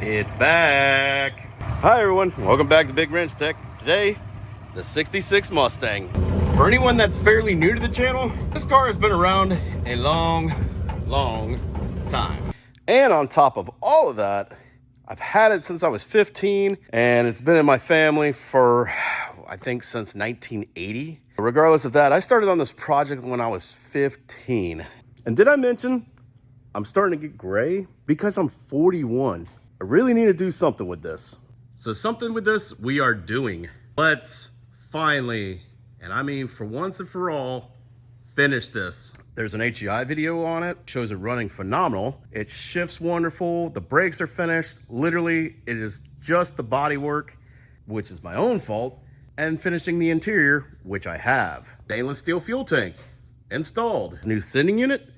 It's back. Hi everyone, welcome back to Big Wrench Tech. Today, the 66 Mustang. For anyone that's fairly new to the channel, this car has been around a long time. And on top of all of that, I've had it since I was 15, and it's been in my family for, I think, since 1980. Regardless of that, I started on this project when I was 15. And did I mention I'm starting to get gray? Because I'm 41. I really need to do something with this. So something with this we are doing. Let's finally, and I mean for once and for all, finish this. There's an HEI video on it, shows it running phenomenal. It shifts wonderful, the brakes are finished. Literally, it is just the bodywork, which is my own fault, and finishing the interior, which I have. Stainless steel fuel tank installed. New sending unit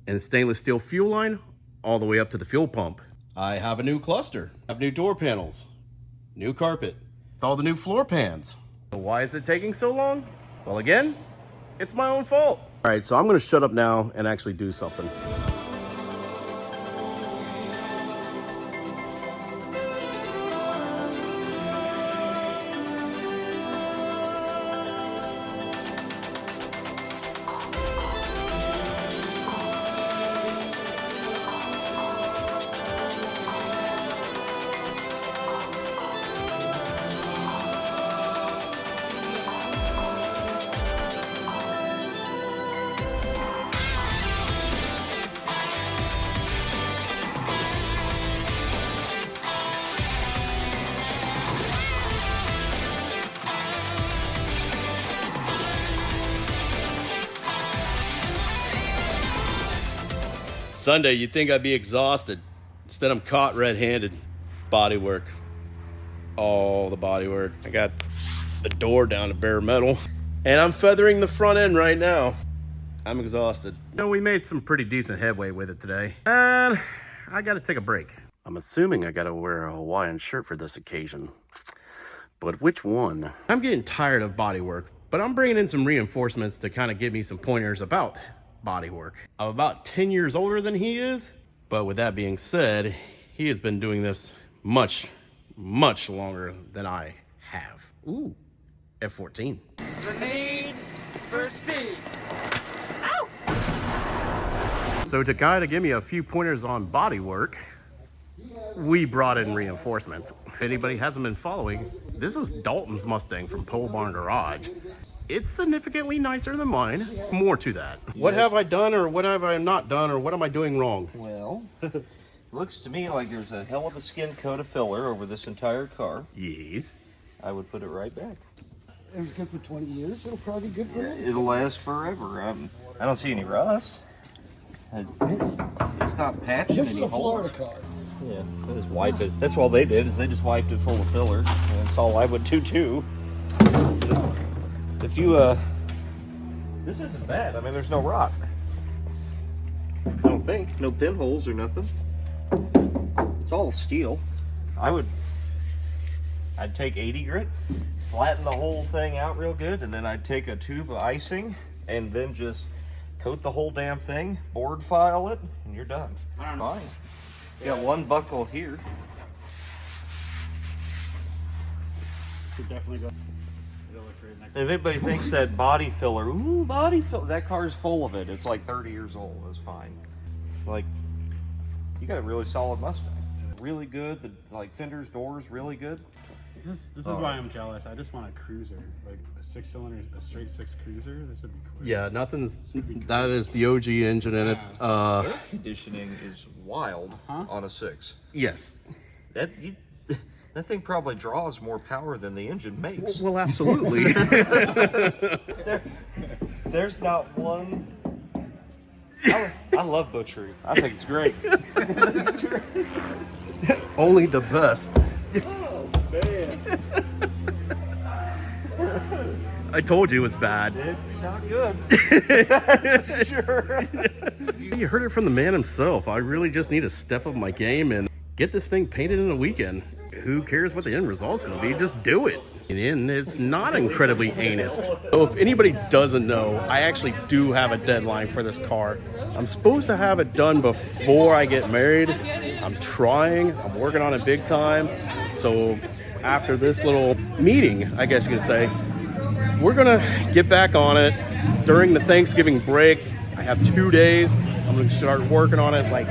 and stainless steel fuel line all the way up to the fuel pump. I have a new cluster, I have new door panels, new carpet, all the new floor pans. So why is it taking so long? Well, again, it's my own fault. All right, so I'm gonna shut up now and actually do something. Sunday, you'd think I'd be exhausted. Instead, I'm caught red-handed. Bodywork. All the bodywork. I got the door down to bare metal. And I'm feathering the front end right now. I'm exhausted. You know, we made some pretty decent headway with it today. And I gotta take a break. I'm assuming I gotta wear a Hawaiian shirt for this occasion. But which one? I'm getting tired of bodywork, but I'm bringing in some reinforcements to kind of give me some pointers about bodywork. I'm about 10 years older than he is, but with that being said, he has been doing this much longer than I have. Ooh, F14. Grenade for speed. Ow! So to give me a few pointers on bodywork, we brought in reinforcements. If anybody hasn't been following, this is Dalton's Mustang from Pole Barn Garage. It's significantly nicer than mine. More to that. What have I done, or what have I not done, or what am I doing wrong? Well, looks to me like there's a hell of a skin coat of filler over this entire car. Yes. I would put it right back. It was good for 20 years. It'll probably be good for it. It'll last forever. I don't see any rust. It's not patching This is any a Florida holes. car. Yeah, they just wipe it. That's all they did, is they just wiped it full of filler. And that's all I would do too. If you, this isn't bad. I mean, there's no rot. I don't think. No pinholes or nothing. It's all steel. I'd take 80 grit, flatten the whole thing out real good, and then I'd take a tube of icing and then just coat the whole damn thing, board file it, and you're done. Fine. You got one buckle here. Should definitely go. If anybody thinks that body filler, ooh, body filler, that car's full of it. It's like 30 years old. It's fine. Like, you got a really solid Mustang. Really good. The fenders, doors, really good. This is why I'm jealous. I just want a cruiser, like a 6-cylinder, a straight 6 cruiser. This would be cool. Yeah, that is the OG engine in it. Air conditioning is wild on a 6. Yes. That thing probably draws more power than the engine makes. Well, absolutely. There's not one. I love butchery. I think it's great. Only the best. Oh, man. I told you it was bad. It's not good. That's for sure. You heard it from the man himself. I really just need to step up my game and get this thing painted in a weekend. Who cares what the end result's gonna be? Just do it. And it's not incredibly heinous. So if anybody doesn't know, I actually do have a deadline for this car. I'm supposed to have it done before I get married. I'm I'm trying. I'm working on it big time. So after this little meeting, I guess you could say, we're gonna get back on it during the Thanksgiving break. I have 2 days. I'm gonna start working on it like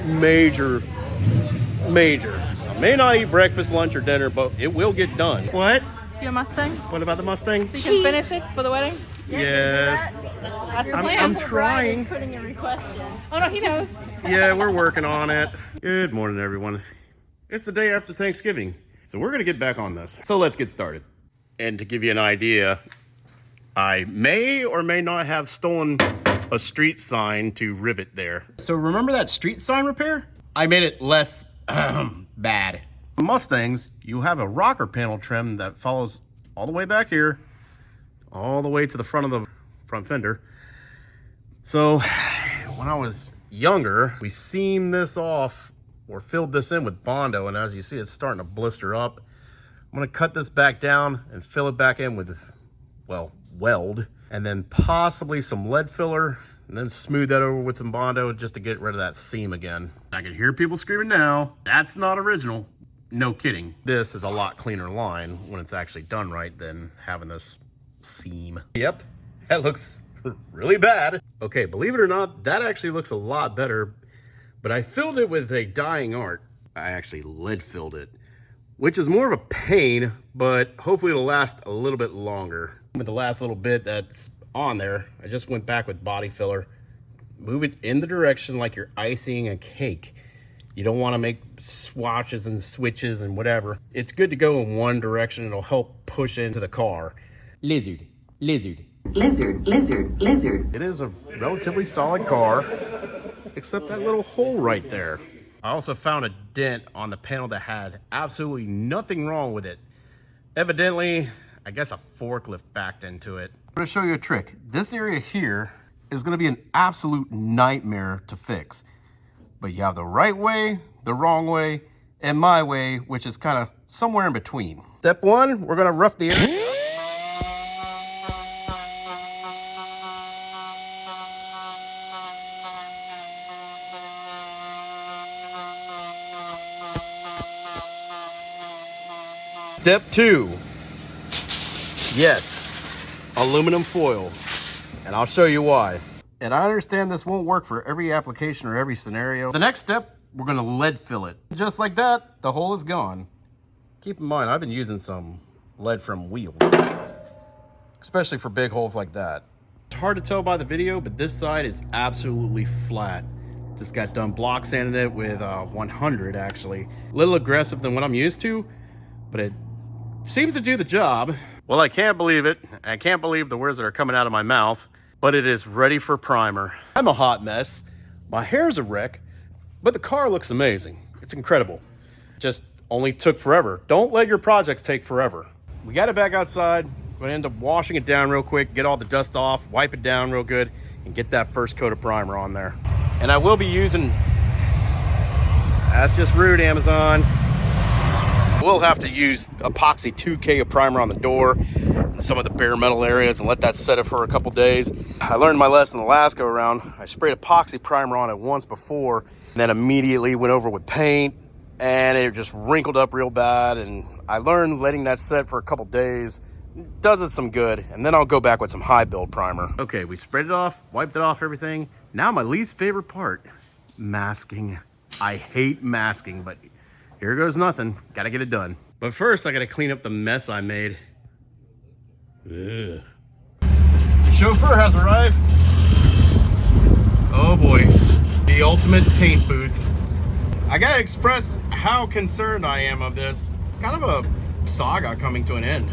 major. So I may not eat breakfast, lunch, or dinner, but it will get done. What? Your Mustang? What about the Mustang? So you can finish it for the wedding? Yes. That's the plan. I'm trying. Putting a request in. Oh no, he knows. Yeah, we're working on it. Good morning, everyone. It's the day after Thanksgiving, so we're gonna get back on this. So let's get started. And to give you an idea, I may or may not have stolen a street sign to rivet there. So remember that street sign repair? I made it less bad. Mustangs, you have a rocker panel trim that follows all the way back here, all the way to the front of the front fender. So when I was younger, we seamed this off or filled this in with Bondo, and as you see, it's starting to blister up. I'm gonna cut this back down and fill it back in with, well, weld, and then possibly some lead filler, and then smooth that over with some Bondo just to get rid of that seam again. I can hear people screaming now, that's not original. No kidding. This is a lot cleaner line when it's actually done right than having this seam. Yep, that looks really bad. Okay, believe it or not, that actually looks a lot better, but I filled it with a dyeing art. I actually lead filled it, which is more of a pain, but hopefully it'll last a little bit longer. With the last little bit that's on there, I just went back with body filler. Move it in the direction like you're icing a cake. You don't want to make swatches and switches and whatever. It's good to go in one direction. It'll help push into the car. Lizard, lizard. Lizard, lizard, lizard. It is a relatively solid car, except that little hole right there. I also found a dent on the panel that had absolutely nothing wrong with it. Evidently, I guess a forklift backed into it. I'm gonna show you a trick. This area here is gonna be an absolute nightmare to fix. But you have the right way, the wrong way, and my way, which is kind of somewhere in between. Step one, we're gonna rough the area. Step two, yes, aluminum foil, and I'll show you why. And I understand this won't work for every application or every scenario. The next step, we're gonna lead fill it. Just like that, the hole is gone. Keep in mind, I've been using some lead from wheels, especially for big holes like that. It's hard to tell by the video, but this side is absolutely flat. Just got done block sanding it with 100 actually. A little aggressive than what I'm used to, but it seems to do the job. Well, I can't believe it. I can't believe the words that are coming out of my mouth, but it is ready for primer. I'm a hot mess. My hair's a wreck, but the car looks amazing. It's incredible. Just only took forever. Don't let your projects take forever. We got it back outside. We're gonna end up washing it down real quick, get all the dust off, wipe it down real good, and get that first coat of primer on there. And I will be using, that's just rude, Amazon. We'll have to use epoxy 2K of primer on the door and some of the bare metal areas and let that set it for a couple days. I learned my lesson the last go around. I sprayed epoxy primer on it once before and then immediately went over with paint and it just wrinkled up real bad. And I learned letting that set for a couple days does it some good. And then I'll go back with some high build primer. Okay, we sprayed it off, wiped it off, everything. Now my least favorite part, masking. I hate masking, but here goes nothing. Gotta get it done. But first, I gotta clean up the mess I made. Ugh. Chauffeur has arrived. Oh boy, the ultimate paint booth. I gotta express how concerned I am of this. It's kind of a saga coming to an end.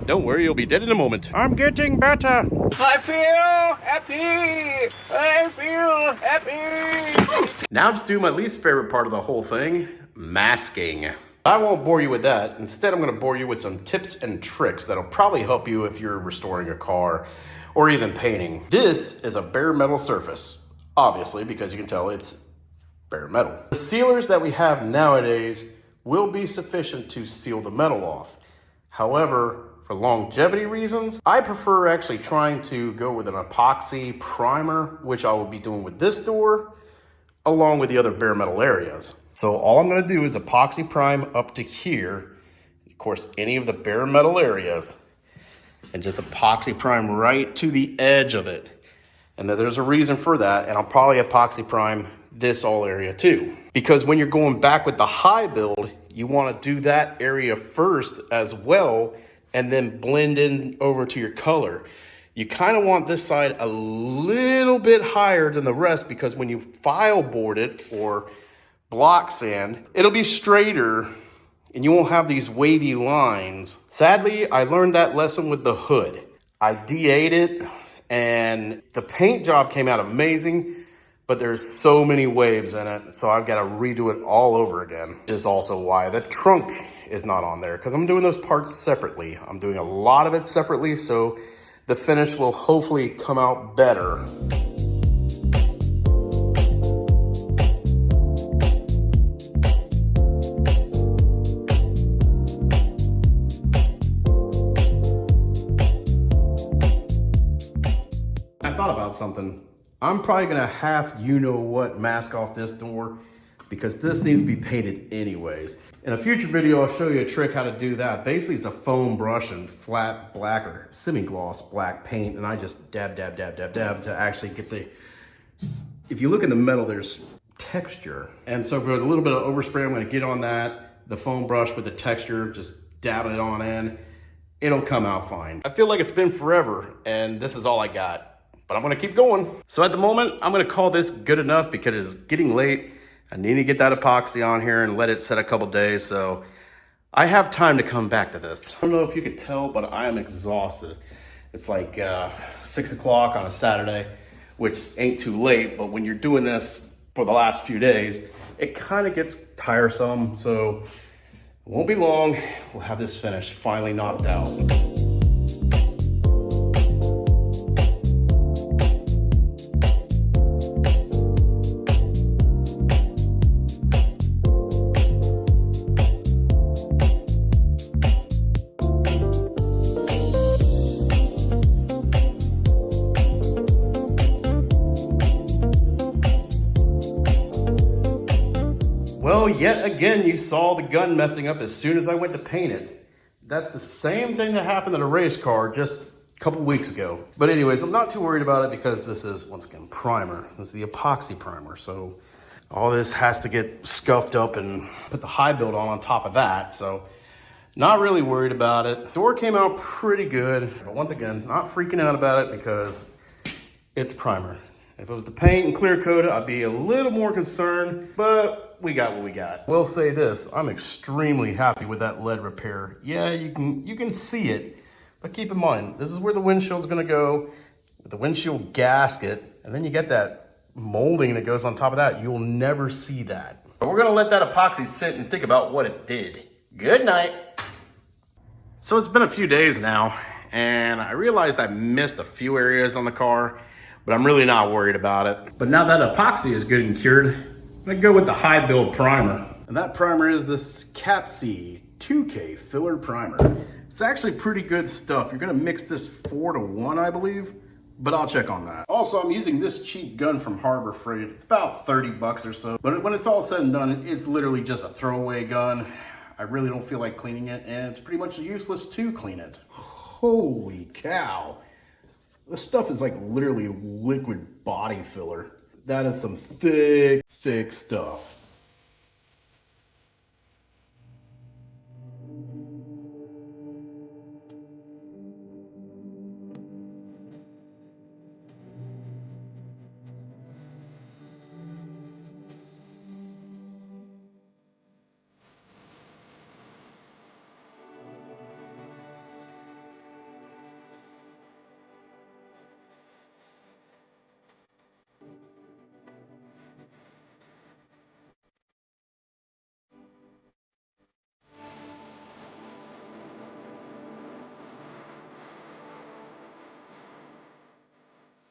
Don't worry, you'll be dead in a moment. I'm getting better. I feel happy. I feel happy. Now to do my least favorite part of the whole thing, masking. I won't bore you with that. Instead, I'm gonna bore you with some tips and tricks that'll probably help you if you're restoring a car or even painting. This is a bare metal surface, obviously, because you can tell it's bare metal. The sealers that we have nowadays will be sufficient to seal the metal off. However, for longevity reasons, I prefer actually trying to go with an epoxy primer, which I will be doing with this door, along with the other bare metal areas. So all I'm gonna do is epoxy prime up to here. Of course, any of the bare metal areas, and just epoxy prime right to the edge of it. And then there's a reason for that, and I'll probably epoxy prime this all area too. Because when you're going back with the high build, you wanna do that area first as well, and then blend in over to your color. You kind of want this side a little bit higher than the rest, because when you file board it or block sand, it'll be straighter and you won't have these wavy lines. Sadly, I learned that lesson with the hood. I D8'd it and the paint job came out amazing, but there's so many waves in it, so I've got to redo it all over again. This is also why the trunk is not on there, because I'm doing those parts separately. I'm doing a lot of it separately, so the finish will hopefully come out better. I thought about something. I'm probably gonna have you-know-what mask off this door, because this needs to be painted anyways. In a future video, I'll show you a trick how to do that. Basically, it's a foam brush and flat black or semi-gloss black paint, and I just dab, dab, dab, dab, dab to actually get the, if you look in the metal, there's texture. And so for a little bit of overspray, I'm gonna get on that, the foam brush with the texture, just dab it on in. It'll come out fine. I feel like it's been forever, and this is all I got, but I'm gonna keep going. So at the moment, I'm gonna call this good enough because it's getting late. I need to get that epoxy on here and let it set a couple days, so I have time to come back to this. I don't know if you could tell, but I am exhausted. It's like 6 o'clock on a Saturday, which ain't too late, but when you're doing this for the last few days, it kind of gets tiresome, so it won't be long. We'll have this finished, finally knocked out. Well, yet again, you saw the gun messing up as soon as I went to paint it. That's the same thing that happened in a race car just a couple weeks ago. But anyways, I'm not too worried about it because this is, once again, primer. This is the epoxy primer. So all this has to get scuffed up and put the high build on top of that. So not really worried about it. Door came out pretty good. But once again, not freaking out about it because it's primer. If it was the paint and clear coat, I'd be a little more concerned, but we got what we got. We'll say this, I'm extremely happy with that lead repair. Yeah, you can see it, but keep in mind, this is where the windshield's gonna go, with the windshield gasket, and then you get that molding that goes on top of that. You'll never see that. But we're gonna let that epoxy sit and think about what it did. Good night. So it's been a few days now, and I realized I missed a few areas on the car, but I'm really not worried about it. But now that epoxy is good and cured, I'm gonna go with the high build primer. And that primer is this Cat C 2K filler primer. It's actually pretty good stuff. You're gonna mix this 4-to-1, I believe, but I'll check on that. Also, I'm using this cheap gun from Harbor Freight. It's about 30 bucks or so, but when it's all said and done, it's literally just a throwaway gun. I really don't feel like cleaning it, and it's pretty much useless to clean it. Holy cow. This stuff is like literally liquid body filler. That is some thick, thick stuff.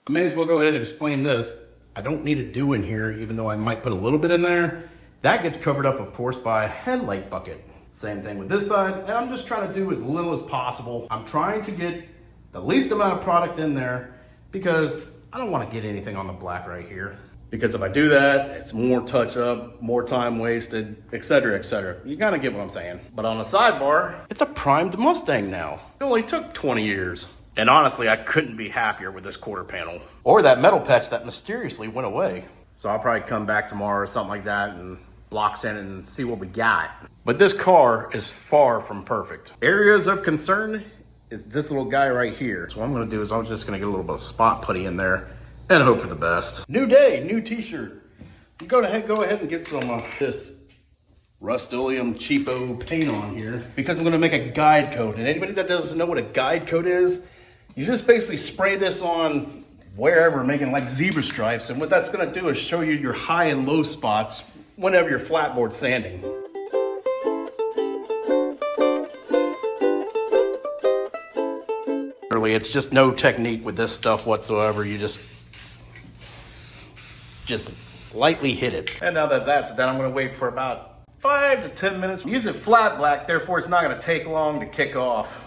I may as well go ahead and explain this. I don't need a dew in here, even though I might put a little bit in there. That gets covered up, of course, by a headlight bucket. Same thing with this side, and I'm just trying to do as little as possible. I'm trying to get the least amount of product in there because I don't want to get anything on the black right here. Because if I do that, it's more touch up, more time wasted, etc., etc. You kind of get what I'm saying. But on the sidebar, it's a primed Mustang now. It only took 20 years. And honestly, I couldn't be happier with this quarter panel. Or that metal patch that mysteriously went away. So I'll probably come back tomorrow or something like that and block sand it and see what we got. But this car is far from perfect. Areas of concern is this little guy right here. So what I'm gonna do is I'm just gonna get a little bit of spot putty in there and hope for the best. New day, new t-shirt. Go ahead and get some of this Rust-Oleum cheapo paint on here because I'm gonna make a guide coat. And anybody that doesn't know what a guide coat is, you just basically spray this on wherever, making like zebra stripes. And what that's gonna do is show you your high and low spots whenever you're flatboard sanding. Really, it's just no technique with this stuff whatsoever. You just lightly hit it. And now that that's done, I'm gonna wait for about 5 to 10 minutes. Use it flat black, therefore it's not gonna take long to kick off.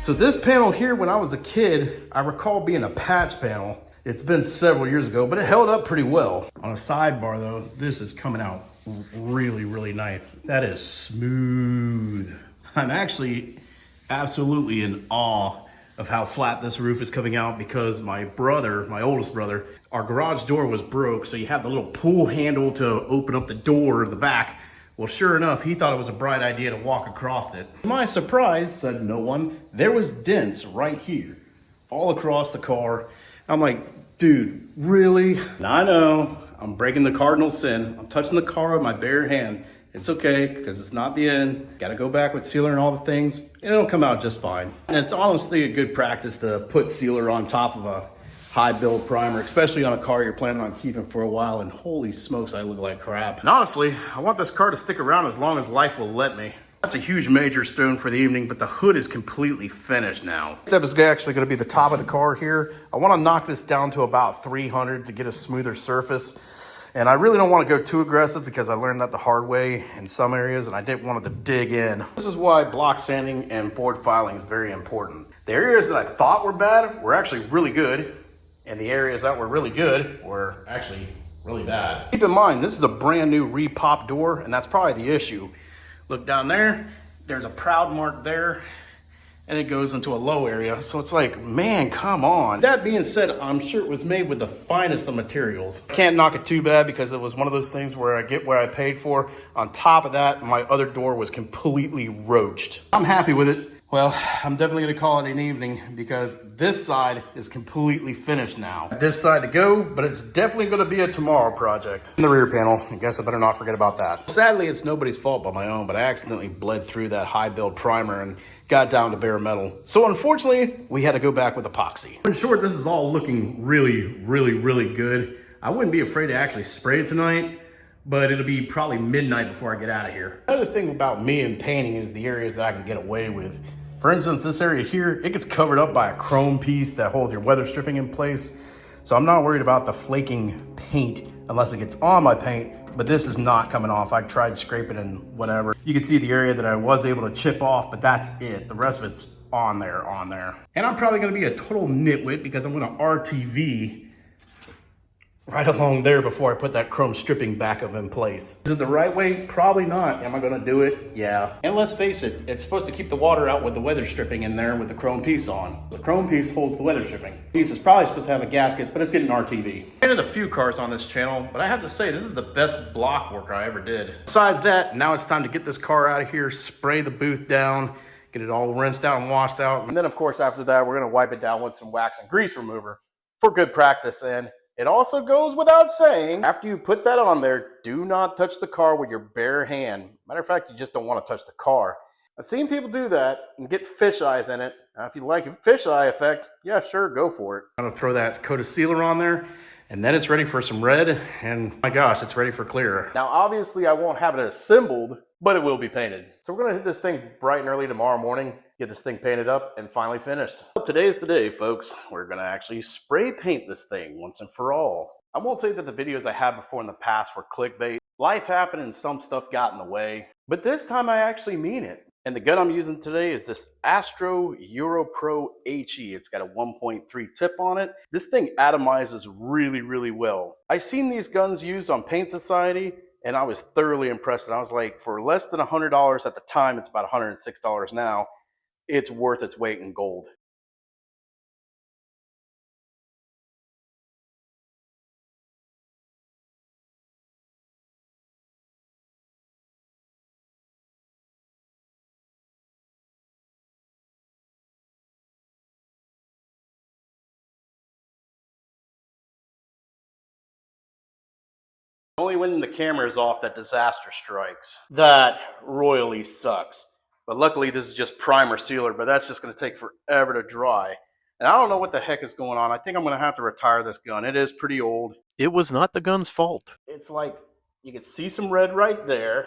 So this panel here, when I was a kid, I recall being a patch panel. It's been several years ago, but it held up pretty well. On a sidebar though, this is coming out really, really nice. That is smooth. I'm actually absolutely in awe of how flat this roof is coming out because my brother, my oldest brother, our garage door was broke, so you have the little pull handle to open up the door in the back. Well, sure enough, he thought it was a bright idea to walk across it. To my surprise, said no one, there was dents right here, all across the car. I'm like, dude, really? I know, I'm breaking the cardinal sin. I'm touching the car with my bare hand. It's okay, because it's not the end. Got to go back with sealer and all the things, and it'll come out just fine. And it's honestly a good practice to put sealer on top of a high build primer, especially on a car you're planning on keeping for a while, and holy smokes, I look like crap. And honestly, I want this car to stick around as long as life will let me. That's a huge major stone for the evening, but the hood is completely finished now. This step is actually going to be the top of the car here. I want to knock this down to about 300 to get a smoother surface. And I really don't want to go too aggressive because I learned that the hard way in some areas and I didn't want it to dig in. This is why block sanding and board filing is very important. The areas that I thought were bad were actually really good. And the areas that were really good were actually really bad. Keep in mind, this is a brand new repop door, and that's probably the issue. Look down there, there's a proud mark there, and it goes into a low area. So it's like, man, come on. That being said, I'm sure it was made with the finest of materials. I can't knock it too bad because it was one of those things where I get what I paid for. On top of that, my other door was completely roached. I'm happy with it. Well, I'm definitely gonna call it an evening because this side is completely finished now. This side to go, but it's definitely gonna be a tomorrow project. In the rear panel, I guess I better not forget about that. Sadly, it's nobody's fault but my own, but I accidentally bled through that high build primer and got down to bare metal. So unfortunately, we had to go back with epoxy. In short, this is all looking really, really, really good. I wouldn't be afraid to actually spray it tonight, but it'll be probably midnight before I get out of here. Another thing about me and painting is the areas that I can get away with. For instance, this area here, it gets covered up by a chrome piece that holds your weather stripping in place. So I'm not worried about the flaking paint unless it gets on my paint, but this is not coming off. I tried scraping and whatever. You can see the area that I was able to chip off, but that's it. The rest of it's on there. And I'm probably gonna be a total nitwit because I'm gonna RTV right along there before I put that chrome stripping back up in place. Is it the right way? Probably not. Am I gonna do it? Yeah. And let's face it, it's supposed to keep the water out with the weather stripping in there with the chrome piece on. The chrome piece holds the weather stripping. Piece is probably supposed to have a gasket, but it's getting RTV. I painted a few cars on this channel, but I have to say this is the best block work I ever did. Besides that, now it's time to get this car out of here, spray the booth down, get it all rinsed out and washed out. And then of course after that, we're gonna wipe it down with some wax and grease remover for good practice. And it also goes without saying, after you put that on there, do not touch the car with your bare hand. Matter of fact, you just don't want to touch the car. I've seen people do that and get fish eyes in it. Now, if you like a fish eye effect, yeah, sure, go for it. I'm gonna throw that coat of sealer on there, and then it's ready for some red, and my gosh, it's ready for clear. Now, obviously, I won't have it assembled, but it will be painted. So we're gonna hit this thing bright and early tomorrow morning, get this thing painted up and finally finished. Today is the day, folks. We're gonna actually spray paint this thing once and for all. I won't say that the videos I had before in the past were clickbait. Life happened and some stuff got in the way. But this time I actually mean it. And the gun I'm using today is this Astro Euro Pro HE. It's got a 1.3 tip on it. This thing atomizes really, really well. I've seen these guns used on Paint Society, and I was thoroughly impressed. And I was like, for less than $100 at the time, it's about $106 now, it's worth its weight in gold. Only when the camera is off that disaster strikes. That royally sucks. But luckily this is just primer sealer, but that's just going to take forever to dry. And I don't know what the heck is going on. I think I'm going to have to retire this gun. It is pretty old. It was not the gun's fault. It's like you can see some red right there,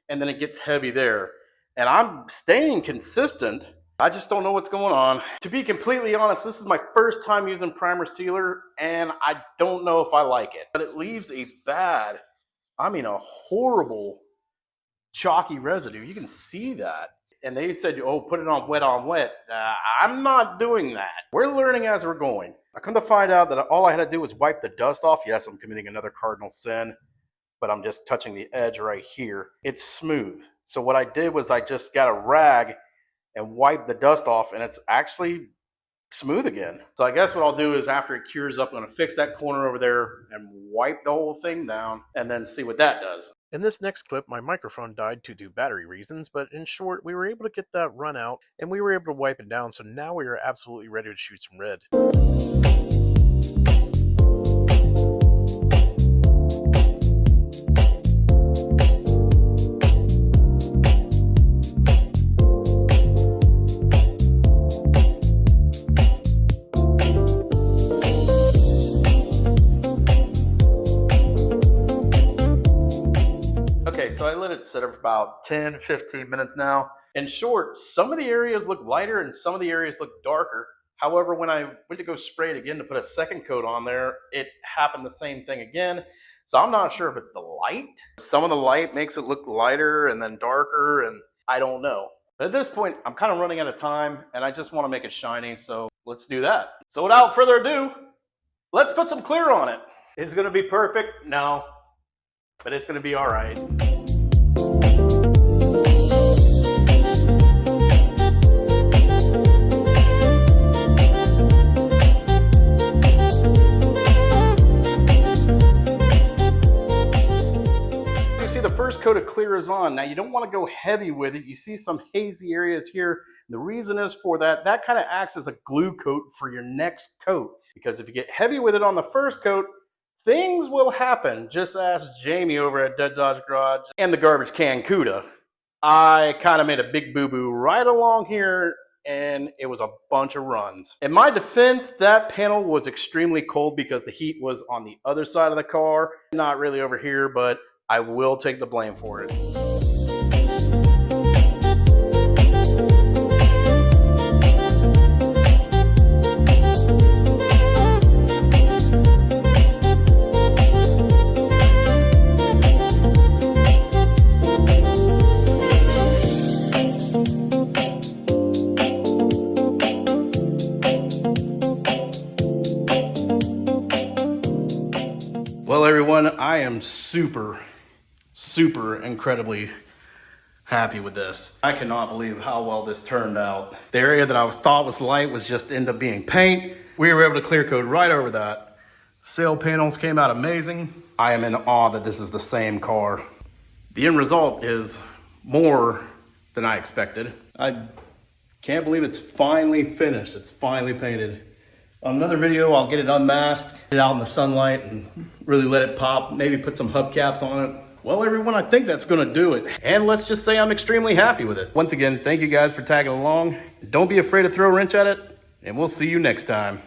and then it gets heavy there. And I'm staying consistent. I just don't know what's going on. To be completely honest, this is my first time using primer sealer, and I don't know if I like it. But it leaves a bad, I mean a horrible chalky residue. You can see that. And they said, oh, put it on wet. I'm not doing that. We're learning as we're going. I come to find out that all I had to do was wipe the dust off. Yes, I'm committing another cardinal sin, but I'm just touching the edge right here. It's smooth. So what I did was I just got a rag and wipe the dust off, and it's actually smooth again. So I guess what I'll do is after it cures up, I'm going to fix that corner over there and wipe the whole thing down and then see what that does. In this next clip, my microphone died due to battery reasons, but in short, we were able to get that run out and we were able to wipe it down, so now we are absolutely ready to shoot some red. So I let it sit for about 10-15 minutes now. In short, some of the areas look lighter and some of the areas look darker. However, when I went to go spray it again to put a second coat on there, it happened the same thing again. So I'm not sure if it's the light. Some of the light makes it look lighter and then darker, and I don't know. But at this point, I'm kind of running out of time and I just want to make it shiny, so let's do that. So without further ado, let's put some clear on it. Is it going to be perfect? No, but it's going to be all right. The first coat of clear is on. Now you don't want to go heavy with it. You see some hazy areas here. The reason is for that kind of acts as a glue coat for your next coat. Because if you get heavy with it on the first coat, things will happen. Just ask Jamie over at Dead Dodge Garage and the Garbage Can Cuda. I kind of made a big boo-boo right along here, and it was a bunch of runs. In my defense, that panel was extremely cold because the heat was on the other side of the car, not really over here, but I will take the blame for it. Well, everyone, I am super incredibly happy with this. I cannot believe how well this turned out. The area that I thought was light was just ended up being paint. We were able to clear coat right over that. Sail panels came out amazing. I am in awe that this is the same car. The end result is more than I expected. I can't believe it's finally finished. It's finally painted. On another video, I'll get it unmasked, get it out in the sunlight and really let it pop, maybe put some hubcaps on it. Well, everyone, I think that's going to do it. And let's just say I'm extremely happy with it. Once again, thank you guys for tagging along. Don't be afraid to throw a wrench at it, and we'll see you next time.